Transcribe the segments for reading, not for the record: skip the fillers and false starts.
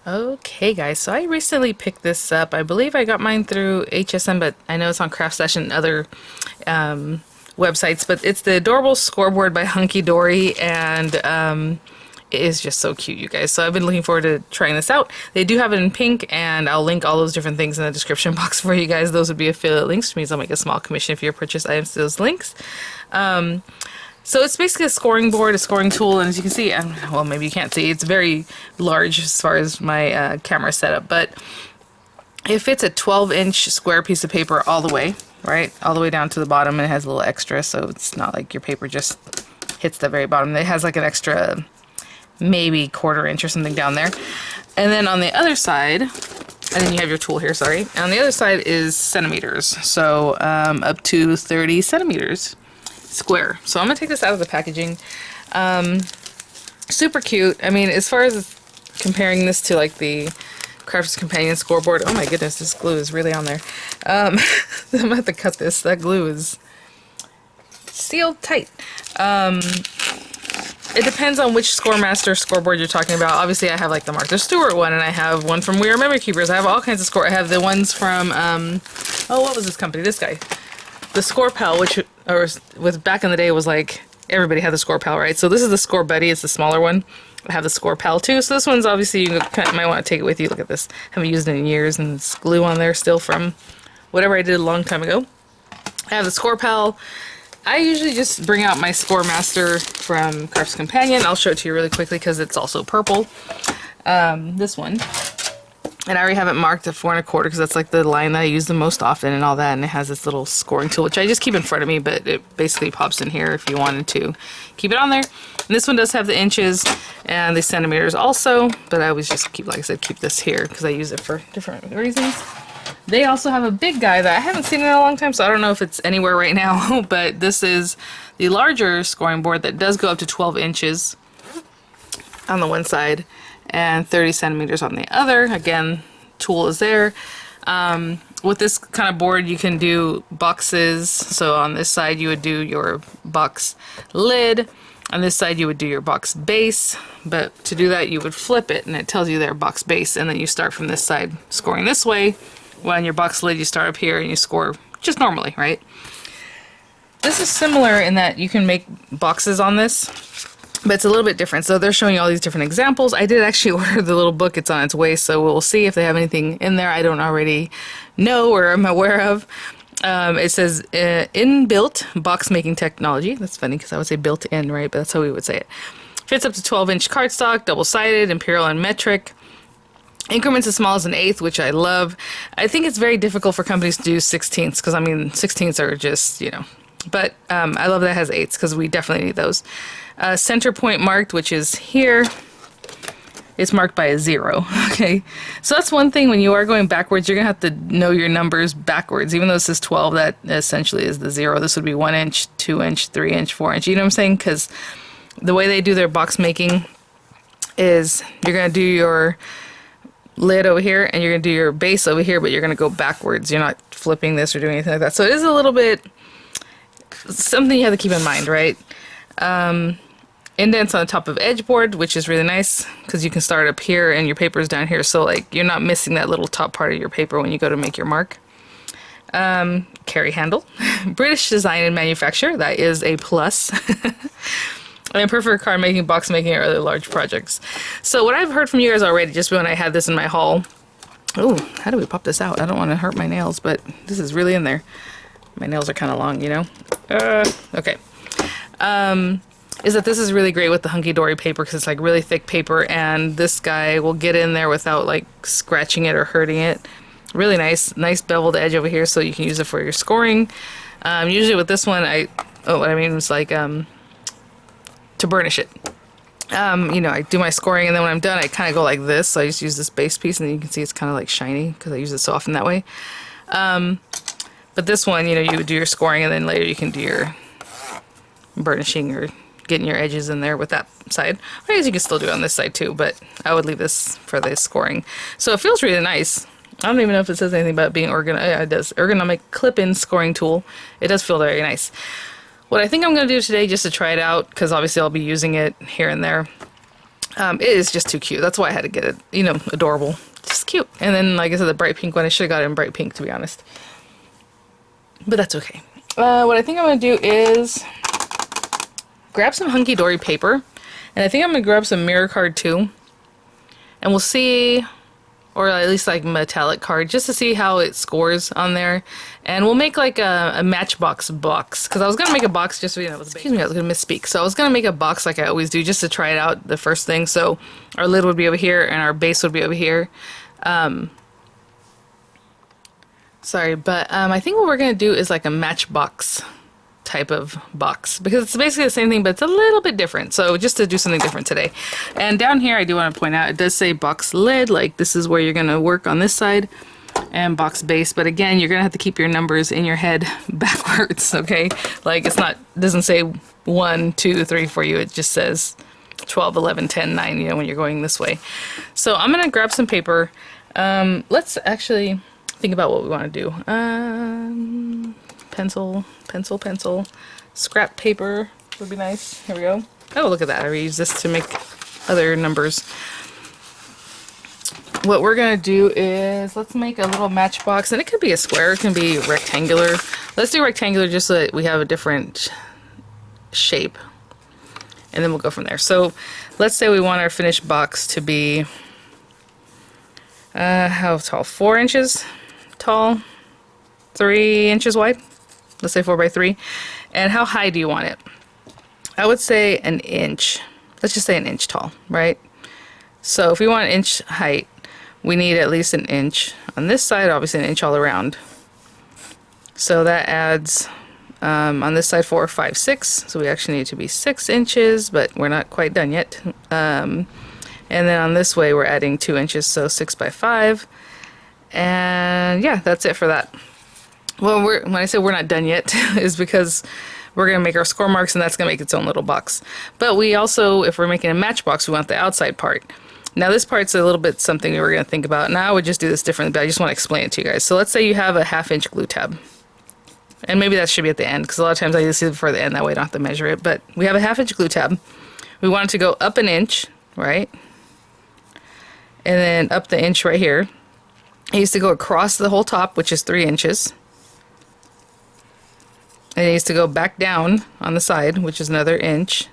Okay guys, so I recently picked this up. I believe I got mine through HSM, but I know it's on Craft Session and other websites, but it's the adorable scoreboard by Hunkydory, and it is just so cute, you guys. So I've been looking forward to trying this out. They do have it in pink, and I'll link all those different things in the description box for you guys. Those would be affiliate links, which means I'll make a small commission if you purchase items to those links. So it's basically a scoring board, a scoring tool, and as you can see, well, maybe you can't see, it's very large as far as my camera setup, but it fits a 12-inch square piece of paper all the way, right? All the way down to the bottom, and it has a little extra, so it's not like your paper just hits the very bottom. It has like an extra, maybe quarter-inch or something down there. And then on the other side, and then you have your tool here, sorry. And on the other side is centimeters, so up to 30 centimeters. Square. So I'm gonna take this out of the packaging. Super cute. I mean, as far as comparing this to like the Crafter's Companion scoreboard, oh my goodness, this glue is really on there. I'm gonna have to cut this. That glue is sealed tight. It depends on which Scoremaster scoreboard you're talking about. Obviously, I have like the Martha Stewart one, and I have one from We Are Memory Keepers. I have all kinds of score. I have the ones from oh, what was this company? This guy. The Score Pal, which with back in the day was like everybody had the Score Pal, right? So this is the Score Buddy. It's the smaller one. I have the Score Pal too. So this one's obviously you might want to take it with you. Look at this. Haven't used it in years, and it's glue on there still from whatever I did a long time ago. I have the Score Pal. I usually just bring out my Scoremaster from Crafter's Companion. I'll show it to you really quickly because it's also purple. This one. And I already have it marked at 4 1/4 because that's like the line that I use the most often and all that. And it has this little scoring tool, which I just keep in front of me, but it basically pops in here if you wanted to keep it on there. And this one does have the inches and the centimeters also, but I always just keep, like I said, keep this here because I use it for different reasons. They also have a big guy that I haven't seen in a long time, so I don't know if it's anywhere right now, but this is the larger scoring board that does go up to 12 inches on the one side and 30 centimeters on the other. Again, tool is there. With this kind of board you can do boxes. So on this side you would do your box lid, on this side you would do your box base, but to do that you would flip it and it tells you there box base, and then you start from this side scoring this way. Well, on your box lid you start up here and you score just normally, right? This is similar in that you can make boxes on this, but it's a little bit different. So they're showing you all these different examples. I did actually order the little book. It's on its way, so we'll see if they have anything in there I don't already know or am aware of. It says inbuilt box making technology. That's funny because I would say built in, right? But that's how we would say it. Fits up to 12-inch cardstock, double-sided, imperial, and metric. Increments as small as an eighth, which I love. I think it's very difficult for companies to do 16ths because, I mean, 16ths are just, you know. But I love that it has eighths because we definitely need those. Center point marked, which is here. It's marked by a 0. Okay, so that's one thing. When you are going backwards, you're gonna have to know your numbers backwards. Even though this is 12, that essentially is the 0. This would be 1 inch, 2 inch, 3 inch, 4 inch. You know what I'm saying? Because the way they do their box making is you're gonna do your lid over here and you're gonna do your base over here, but you're gonna go backwards. You're not flipping this or doing anything like that. So it is a little bit something you have to keep in mind, right? Indents on the top of edge board, which is really nice because you can start up here and your paper is down here, so like you're not missing that little top part of your paper when you go to make your mark. Carry handle. British design and manufacture, that is a plus. I prefer card making, box making, or other large projects. So what I've heard from you guys already, just when I had this in my haul. Oh, how do we pop this out? I don't want to hurt my nails, but this is really in there. My nails are kind of long, you know? Okay. Is that this is really great with the Hunkydory paper because it's like really thick paper, and this guy will get in there without like scratching it or hurting it. Really nice beveled edge over here, so you can use it for your scoring. Usually with this one, what I mean is like to burnish it. You know, I do my scoring, and then when I'm done, I kind of go like this. So I just use this base piece, and then you can see it's kind of like shiny because I use it so often that way. But this one, you know, you would do your scoring, and then later you can do your burnishing or getting your edges in there with that side. I guess you can still do it on this side too, but I would leave this for the scoring. So it feels really nice. I don't even know if it says anything about being yeah, it does. Ergonomic clip-in scoring tool. It does feel very nice. What I think I'm going to do today, just to try it out, because obviously I'll be using it here and there, It is just too cute. That's why I had to get it, you know, adorable. Just cute. And then, like I said, the bright pink one, I should have got it in bright pink, to be honest. But that's okay. What I think I'm going to do is grab some Hunkydory paper. And I think I'm going to grab some mirror card too. And we'll see, or at least like metallic card, just to see how it scores on there. And we'll make like a Matchbox box. Because I was going to make a box just so you know, excuse me, I was going to misspeak. So I was going to make a box like I always do, just to try it out the first thing. So our lid would be over here and our base would be over here. Sorry, but I think what we're going to do is like a Matchbox type of box, because it's basically the same thing, but it's a little bit different. So just to do something different today. And down here, I do want to point out, it does say box lid, like this is where you're going to work on this side, and box base. But again, you're going to have to keep your numbers in your head backwards, okay? Like it's not, doesn't say 1, 2, 3 for you. It just says 12, 11, 10, 9, you know, when you're going this way. So I'm going to grab some paper. Let's actually think about what we want to do. Pencil, scrap paper would be nice. Here we go. Oh, look at that. I reuse this to make other numbers. What we're going to do is, let's make a little matchbox, and it could be a square, it can be rectangular. Let's do rectangular just so that we have a different shape, and then we'll go from there. So let's say we want our finished box to be, how tall? 4 inches tall, 3 inches wide. Let's say 4 by 3. And how high do you want it? I would say an inch. Let's just say an inch tall, right? So if we want an inch height, we need at least an inch on this side, obviously an inch all around. So that adds, on this side 4, 5, 6. So we actually need to be 6 inches, but we're not quite done yet. And then on this way, we're adding 2 inches, so 6 by 5. And yeah, that's it for that. Well, when I say we're not done yet, is because we're going to make our score marks, and that's going to make its own little box. But we also, if we're making a matchbox, we want the outside part. Now this part's a little bit something we were going to think about. Now I would just do this differently, but I just want to explain it to you guys. So let's say you have a 1/2 inch glue tab. And maybe that should be at the end, because a lot of times I just leave it for the end, that way I don't have to measure it. But we have a 1/2 inch glue tab. We want it to go up an inch, right? And then up the inch right here. It needs to go across the whole top, which is 3 inches. And it needs to go back down on the side, which is another inch.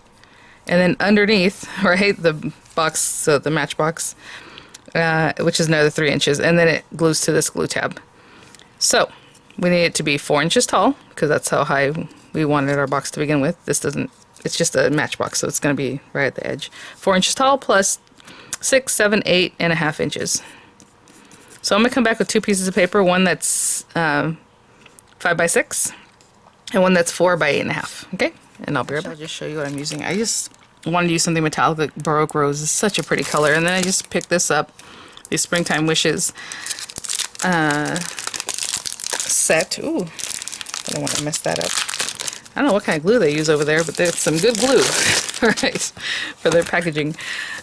And then underneath, right, the box, so the matchbox, which is another 3 inches. And then it glues to this glue tab. So we need it to be 4 inches tall, because that's how high we wanted our box to begin with. This doesn't, it's just a matchbox, so it's going to be right at the edge. 4 inches tall plus 6, 7, 8.5 inches. So I'm going to come back with 2 pieces of paper, one that's 5 by 6 and one that's 4 by 8.5. Okay, and I'll be right back. I'll just show you what I'm using. I just wanted to use something metallic, like Baroque Rose. It's such a pretty color. And then I just picked this up, the Springtime Wishes set. Ooh, I don't want to mess that up. I don't know what kind of glue they use over there, but there's some good glue, right, for their packaging.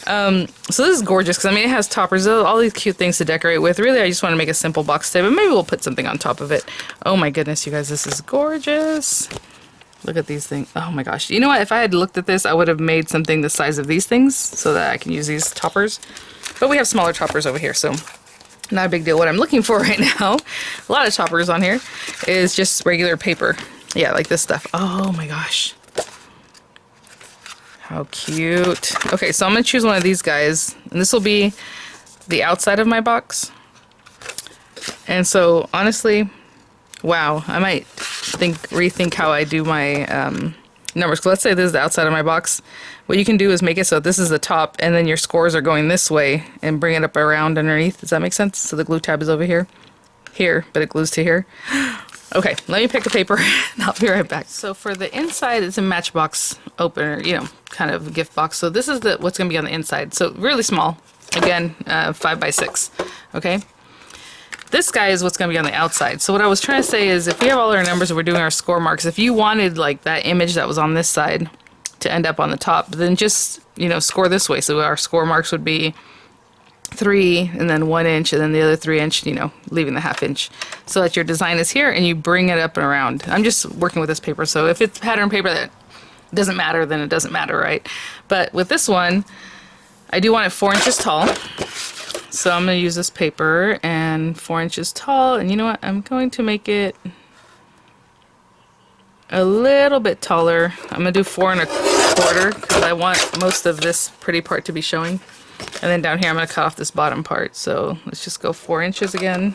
So this is gorgeous, because I mean it has toppers, all these cute things to decorate with. Really, I just want to make a simple box today, but maybe we'll put something on top of it. Oh my goodness, you guys, this is gorgeous. Look at these things. Oh my gosh. You know what? If I had looked at this, I would have made something the size of these things so that I can use these toppers. But we have smaller toppers over here, so not a big deal. What I'm looking for right now, a lot of toppers on here, is just regular paper. Yeah, like this stuff. Oh my gosh. How cute. Okay, so I'm going to choose one of these guys. And this will be the outside of my box. And so, honestly, wow. I might rethink how I do my numbers. So let's say this is the outside of my box. What you can do is make it so this is the top, and then your scores are going this way, and bring it up around underneath. Does that make sense? So the glue tab is over here. Here, but it glues to here. Okay, let me pick a paper and I'll be right back. So for the inside, it's a Matchbox opener, you know, kind of gift box. So this is what's going to be on the inside. So really small. Again, 5 by 6. Okay. This guy is what's going to be on the outside. So what I was trying to say is, if we have all our numbers and we're doing our score marks, if you wanted like that image that was on this side to end up on the top, then just, you know, score this way. So our score marks would be 3 and then 1 inch and then the other 3 inch, you know, leaving the 1/2 inch, so that your design is here and you bring it up and around. I'm just working with this paper, so if it's pattern paper that doesn't matter, then it doesn't matter, right? But with this one, I do want it 4 inches tall. So I'm going to use this paper and 4 inches tall. And you know what? I'm going to make it a little bit taller. I'm going to do 4 1/4 because I want most of this pretty part to be showing. And then down here I'm going to cut off this bottom part. So let's just go 4 inches again.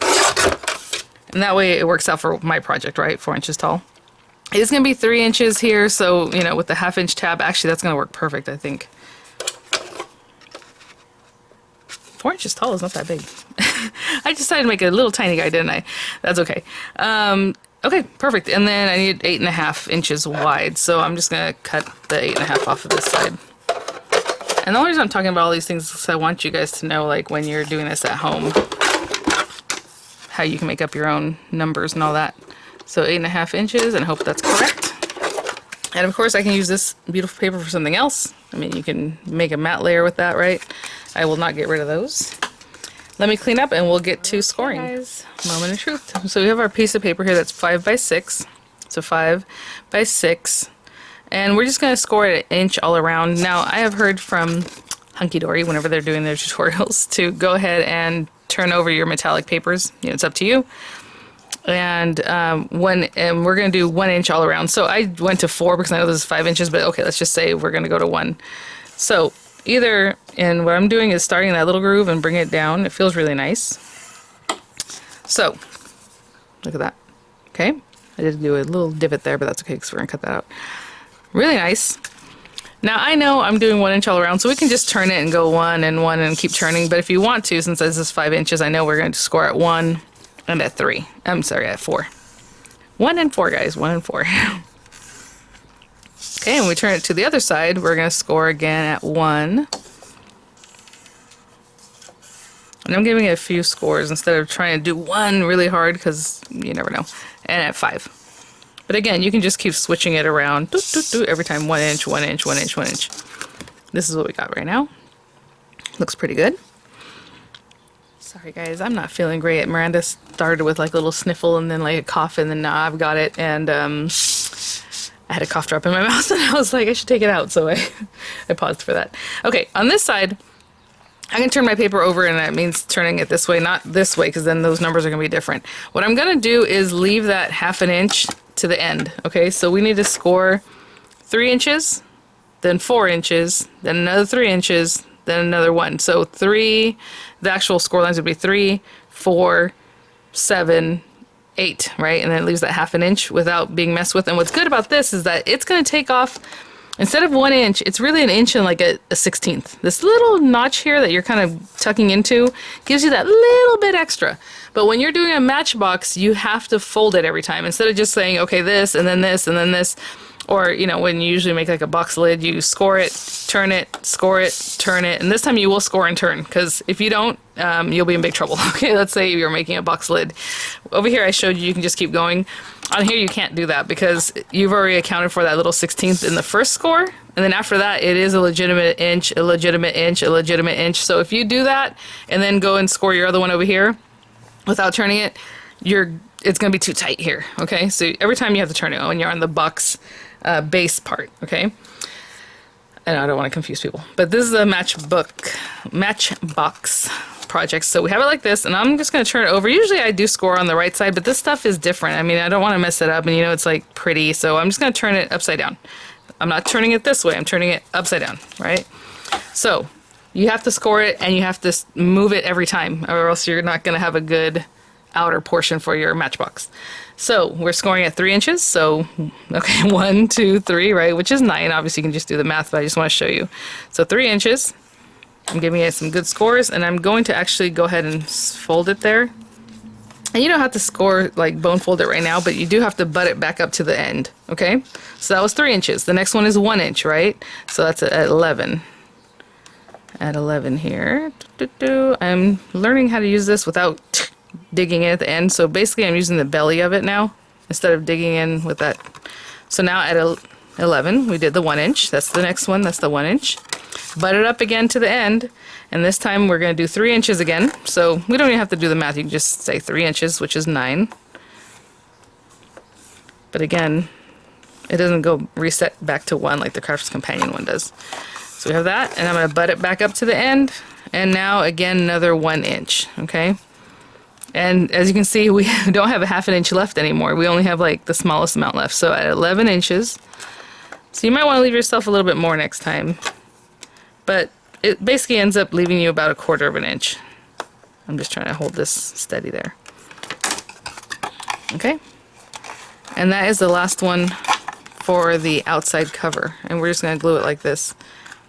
And that way it works out for my project, right? 4 inches tall. It's going to be 3 inches here. So, you know, with the 1/2 inch tab, actually that's going to work perfect, I think. 4 inches tall is not that big. I decided to make a little tiny guy, didn't I? That's okay. Okay, perfect. And then I need 8.5 inches wide. So I'm just going to cut the 8.5 off of this side. And the only reason I'm talking about all these things is because I want you guys to know, like, when you're doing this at home, how you can make up your own numbers and all that. So 8.5 inches, and I hope that's correct. And of course I can use this beautiful paper for something else. I mean, you can make a matte layer with that, right? I will not get rid of those. Let me clean up and we'll get to scoring. Guys, moment of truth. So we have our piece of paper here that's 5 by 6. So 5 by 6. And we're just going to score it an inch all around. Now, I have heard from Hunkydory, whenever they're doing their tutorials, to go ahead and turn over your metallic papers. You know, it's up to you. And we're going to do 1 inch all around. So I went to 4 because I know this is 5 inches, but okay, let's just say we're going to go to 1. So either, and what I'm doing is starting that little groove and bring it down. It feels really nice. So, look at that. Okay, I did do a little divot there, but that's okay because we're going to cut that out. Really nice. Now I know I'm doing 1 inch all around, so we can just turn it and go 1 and 1 and keep turning. But if you want to, since this is 5 inches, I know we're going to score at 1 and at 3. I'm sorry, at 4. 1 and 4, guys. 1 and 4. Okay, and we turn it to the other side. We're going to score again at 1. And I'm giving it a few scores instead of trying to do 1 really hard because you never know. And at 5. But again, you can just keep switching it around every time. 1 inch, 1 inch, 1 inch, 1 inch. This is what we got right now. Looks pretty good. Sorry guys, I'm not feeling great. Miranda started with like a little sniffle and then like a cough, and then now I've got it, and I had a cough drop in my mouth and I was like, I should take it out, so I paused for that. Okay, on this side, I can turn my paper over, and that means turning it this way, not this way, because then those numbers are going to be different. What I'm going to do is leave that 1/2 inch to the end, okay? So we need to score 3 inches, then 4 inches, then another 3 inches, then another 1. So 3, the actual score lines would be 3, 4, 7, 8, right? And then it leaves that 1/2 inch without being messed with. And what's good about this is that it's going to take off, instead of 1 inch, it's really an inch and like a 1/16. This little notch here that you're kind of tucking into gives you that little bit extra. But when you're doing a Matchbox, you have to fold it every time. Instead of just saying, okay, this, and then this, and then this. Or, you know, when you usually make like a box lid, you score it, turn it, score it, turn it. And this time you will score and turn, because if you don't, you'll be in big trouble. Okay, let's say you're making a box lid. Over here I showed you can just keep going. On here you can't do that because you've already accounted for that little 16th in the first score. And then after that, it is a legitimate inch, a legitimate inch, a legitimate inch. So if you do that and then go and score your other one over here without turning it, it's going to be too tight here. Okay, so every time you have to turn it when you're on the box base part, okay? And I don't want to confuse people, but this is a Matchbox project. So we have it like this, and I'm just going to turn it over. Usually I do score on the right side, but this stuff is different. I mean, I don't want to mess it up, and you know, it's like pretty, so I'm just going to turn it upside down. I'm not turning it this way, I'm turning it upside down, right? So you have to score it, and you have to move it every time, or else you're not going to have a good outer portion for your Matchbox. So we're scoring at 3 inches. So, okay, 1, 2, 3, right? Which is 9. Obviously, you can just do the math, but I just want to show you. So 3 inches. I'm giving it some good scores, and I'm going to actually go ahead and fold it there. And you don't have to score, like bone fold it right now, but you do have to butt it back up to the end, okay? So that was 3 inches. The next one is 1 inch, right? So that's at 11. At 11 here. I'm learning how to use this without digging in at the end. So basically I'm using the belly of it now instead of digging in with that. So now at 11 we did the 1 inch. That's the next one. That's the 1 inch. Butt it up again to the end, and this time we're going to do 3 inches again. So we don't even have to do the math. You can just say 3 inches, which is 9. But again, it doesn't go reset back to 1 like the Crafter's Companion one does. So So we have that, and I'm going to butt it back up to the end, and now again another 1 inch, okay? And as you can see, we don't have a 1/2 inch left anymore. We only have like the smallest amount left, so at 11 inches. So you might want to leave yourself a little bit more next time, but it basically ends up leaving you about 1/4 of an inch. I'm just trying to hold this steady there. Okay, and that is the last one for the outside cover, and we're just going to glue it like this.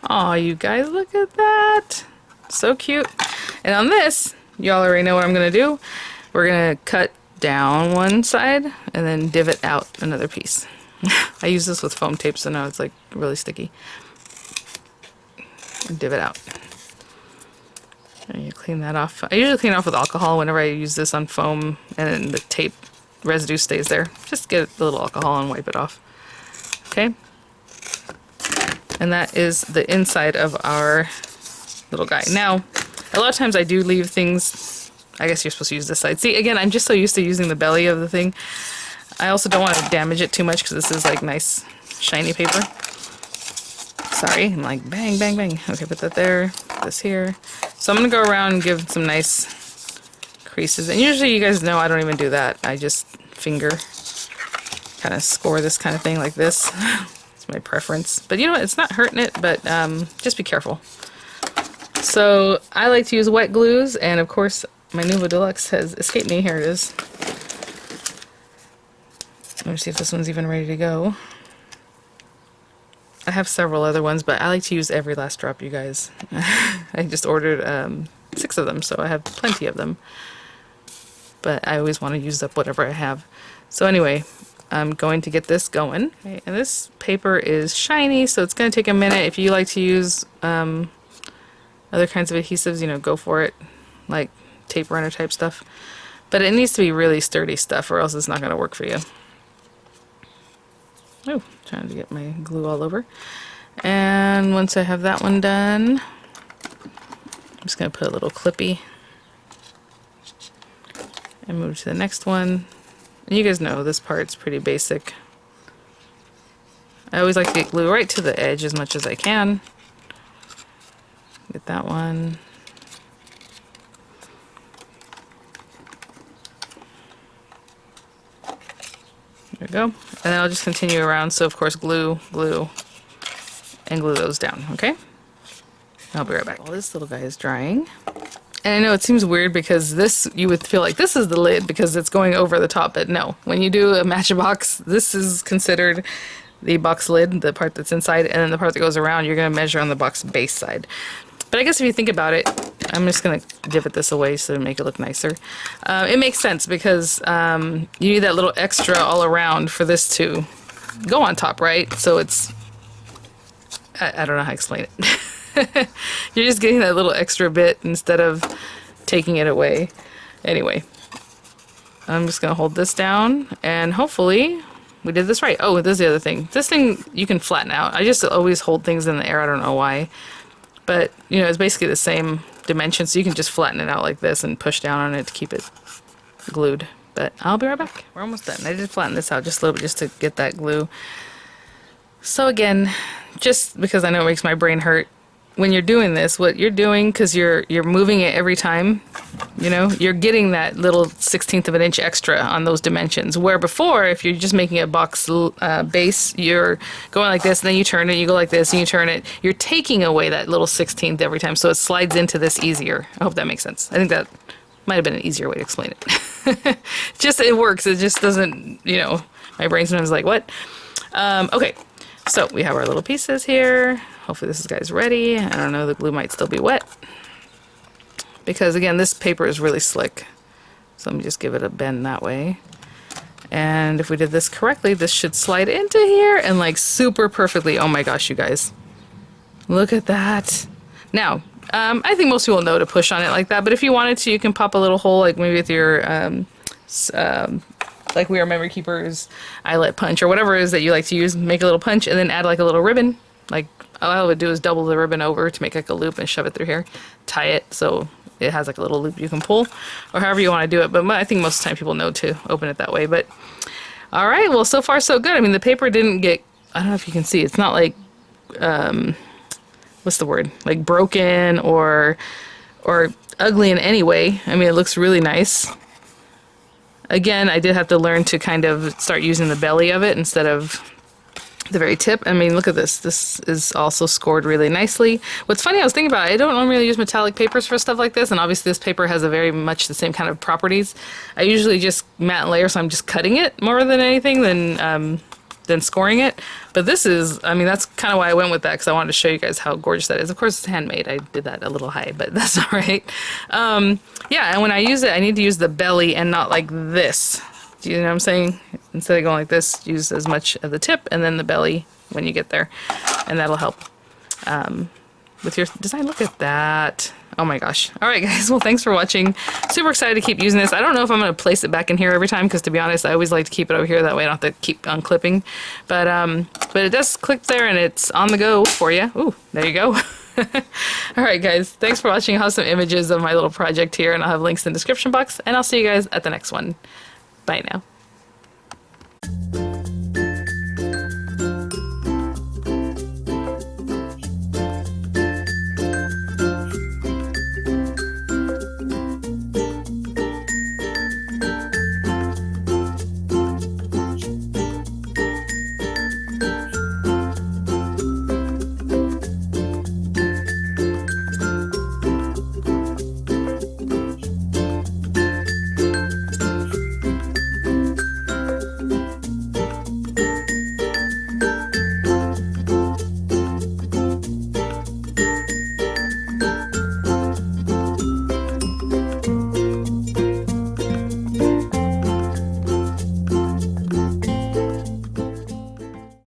Aw, you guys, look at that! So cute. And on this, y'all already know what I'm going to do. We're going to cut down one side and then divot out another piece. I use this with foam tape, so now it's like really sticky. And divot out. And you clean that off. I usually clean it off with alcohol whenever I use this on foam, and then the tape residue stays there. Just get a little alcohol and wipe it off. Okay? And that is the inside of our little guy. Now, a lot of times I do leave things, I guess you're supposed to use this side. See, again, I'm just so used to using the belly of the thing. I also don't want to damage it too much because this is like nice shiny paper. Sorry, I'm like bang, bang, bang. Okay, put that there, put this here. So I'm going to go around and give some nice creases. And usually you guys know I don't even do that. I just finger kind of score this kind of thing like this. It's my preference. But you know what? It's not hurting it, but just be careful. So I like to use wet glues, and of course my Nuvo Deluxe has escaped me. Here it is. Let me see if this one's even ready to go. I have several other ones, but I like to use every last drop, you guys. I just ordered 6 of them, so I have plenty of them. But I always want to use up whatever I have. So anyway, I'm going to get this going. Okay, and this paper is shiny, so it's going to take a minute. If you like to use other kinds of adhesives, you know, go for it. Like tape runner type stuff. But it needs to be really sturdy stuff, or else it's not going to work for you. Oh, trying to get my glue all over. And once I have that one done, I'm just going to put a little clippy and move to the next one. And you guys know this part's pretty basic. I always like to get glue right to the edge as much as I can. Get that one. There we go. And then I'll just continue around. So of course glue, glue, and glue those down, okay? I'll be right back. While this little guy is drying. And I know it seems weird because this, you would feel like this is the lid because it's going over the top, but no. When you do a Matchbox, this is considered the box lid, the part that's inside, and then the part that goes around, you're going to measure on the box base side. But I guess if you think about it, I'm just going to divot this away so to make it look nicer. It makes sense because you need that little extra all around for this to go on top, right? So it's, I don't know how to explain it. You're just getting that little extra bit instead of taking it away. Anyway, I'm just going to hold this down and hopefully we did this right. Oh, this is the other thing. This thing you can flatten out. I just always hold things in the air. I don't know why. But, you know, it's basically the same dimension, so you can just flatten it out like this and push down on it to keep it glued. But I'll be right back. We're almost done. I did flatten this out just a little bit just to get that glue. So again, just because I know it makes my brain hurt, when you're doing this, what you're doing, because you're moving it every time, you know, you're getting that little 1/16 of an inch extra on those dimensions. Where before, if you're just making a box base, you're going like this, and then you turn it, you go like this, and you turn it. You're taking away that little 1/16 every time, so it slides into this easier. I hope that makes sense. I think that might have been an easier way to explain it. Just, it works. It just doesn't, you know, my brain sometimes is like, what? Okay, so we have our little pieces here. Hopefully this guy's ready. I don't know, the glue might still be wet. Because again, this paper is really slick. So let me just give it a bend that way. And if we did this correctly, this should slide into here and like super perfectly. Oh my gosh, you guys. Look at that. Now, I think most people know to push on it like that, but if you wanted to, you can pop a little hole, like maybe with your, like We Are Memory Keepers eyelet punch or whatever it is that you like to use, make a little punch and then add like a little ribbon. Like all I would do is double the ribbon over to make like a loop and shove it through here, tie it so it has like a little loop you can pull, or however you want to do it. But I think most of the time people know to open it that way. But all right, well, so far so good. I mean, the paper didn't get, I don't know if you can see, it's not like what's the word? Like broken or ugly in any way. I mean, it looks really nice. Again, I did have to learn to kind of start using the belly of it instead of the very tip. I mean, look at this. This is also scored really nicely. What's funny, I was thinking about it, I don't normally use metallic papers for stuff like this, and obviously this paper has a very much the same kind of properties. I usually just matte and layer, so I'm just cutting it more than anything than scoring it. But this is, I mean, that's kind of why I went with that, because I wanted to show you guys how gorgeous that is. Of course, it's handmade. I did that a little high, but that's all right. Yeah, and when I use it, I need to use the belly and not like this. Do you know what I'm saying? Instead of going like this, use as much of the tip and then the belly when you get there. And that'll help with your design. Look at that. Oh my gosh. All right, guys. Well, thanks for watching. Super excited to keep using this. I don't know if I'm going to place it back in here every time, because to be honest, I always like to keep it over here. That way I don't have to keep unclipping. But it does clip there and it's on the go for you. Ooh, there you go. All right, guys. Thanks for watching. I'll have some images of my little project here, and I'll have links in the description box. And I'll see you guys at the next one. Bye now.